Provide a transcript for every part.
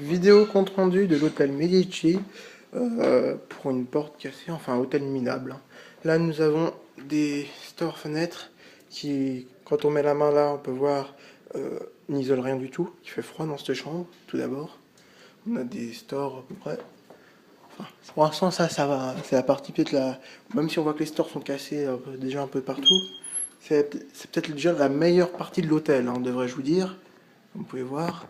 Vidéo compte rendu de l'hôtel Medici pour une porte cassée, enfin un hôtel minable. Là nous avons des stores fenêtres qui, quand on met la main là, on peut voir, n'isolent rien du tout. Il fait froid dans cette chambre, tout d'abord. On a des stores à peu près. Enfin, pour l'instant ça va, c'est la partie peut-être là. Même si on voit que les stores sont cassés déjà un peu partout, c'est peut-être déjà la meilleure partie de l'hôtel, hein, devrais-je vous dire. Comme vous pouvez voir.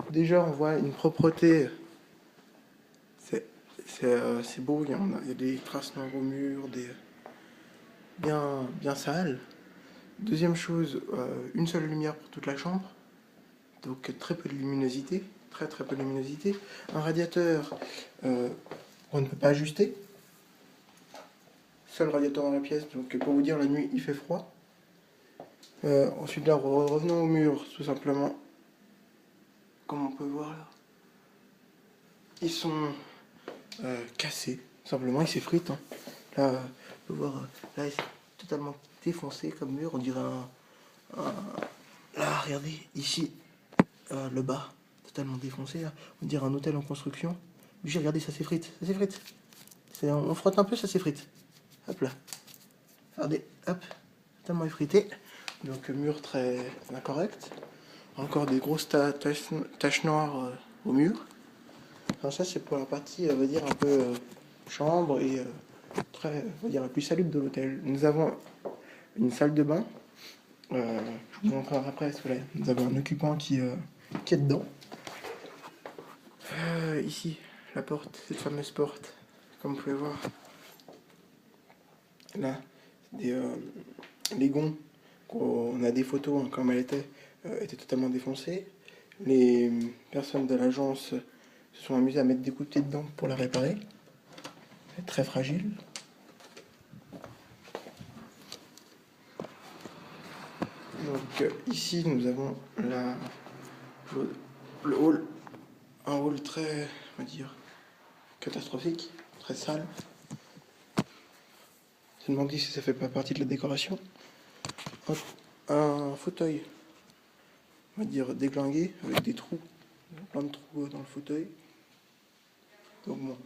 Déjà, on voit une propreté. C'est beau, il y a des traces noires au mur, bien sales. Deuxième chose, une seule lumière pour toute la chambre. Donc très peu de luminosité. Très peu de luminosité. Un radiateur qu'on ne peut pas ajuster. Seul radiateur dans la pièce, donc pour vous dire, la nuit il fait froid. Ensuite là, revenons au mur, tout simplement. Comme on peut voir là. Ils sont cassés, simplement, ils s'effritent. Hein. Là, on peut voir, là, c'est totalement défoncé comme mur, on dirait là, regardez, ici, le bas, totalement défoncé, là. On dirait un hôtel en construction. J'ai regardé, ça s'effrite, ça s'effrite. On frotte un peu, ça s'effrite. Hop là. Regardez, hop, totalement effrité. Donc, mur très incorrect. Encore des grosses taches noires au mur. Alors ça c'est pour la partie, on va dire, un peu chambre et très, on va dire, la plus salubre de l'hôtel. Nous avons une salle de bain. Je vous montrerai après, parce que là, nous avons un occupant qui est dedans. Ici, la porte, cette fameuse porte, comme vous pouvez voir. Là, les gonds, on a des photos, hein, comme elle étaient totalement défoncées. Les personnes de l'agence se sont amusées à mettre des coups de pied dedans pour la réparer. Elle est très fragile. Donc ici nous avons le hall, un hall très, on va dire, catastrophique, très sale. Je me demande si ça fait pas partie de la décoration. Un fauteuil, on va dire, déglingué, avec des trous, plein de trous dans le fauteuil. Donc bon,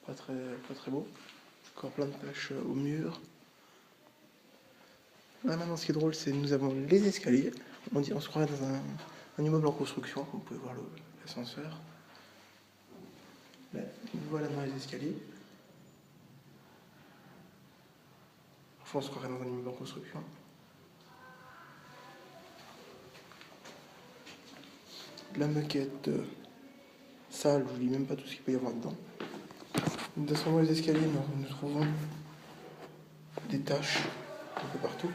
pas très beau. Encore plein de taches au mur. Là maintenant ce qui est drôle, c'est que nous avons les escaliers. On se croirait dans un immeuble en construction, comme vous pouvez voir l'ascenseur. Là, nous voilà dans les escaliers. Enfin, on se croirait dans un immeuble en construction. De la moquette sale, je ne dis même pas tout ce qu'il peut y avoir dedans. Nous descendons les escaliers, nous trouvons des taches un peu partout.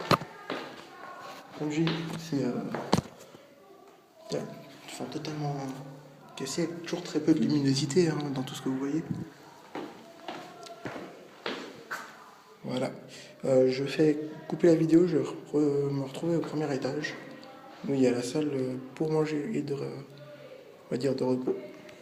Comme j'ai dit, sont totalement cassés, avec toujours très peu de luminosité, hein, dans tout ce que vous voyez. Voilà. Je fais couper la vidéo, je vais me retrouver au premier étage, où il y a la salle pour manger et on va dire de repos.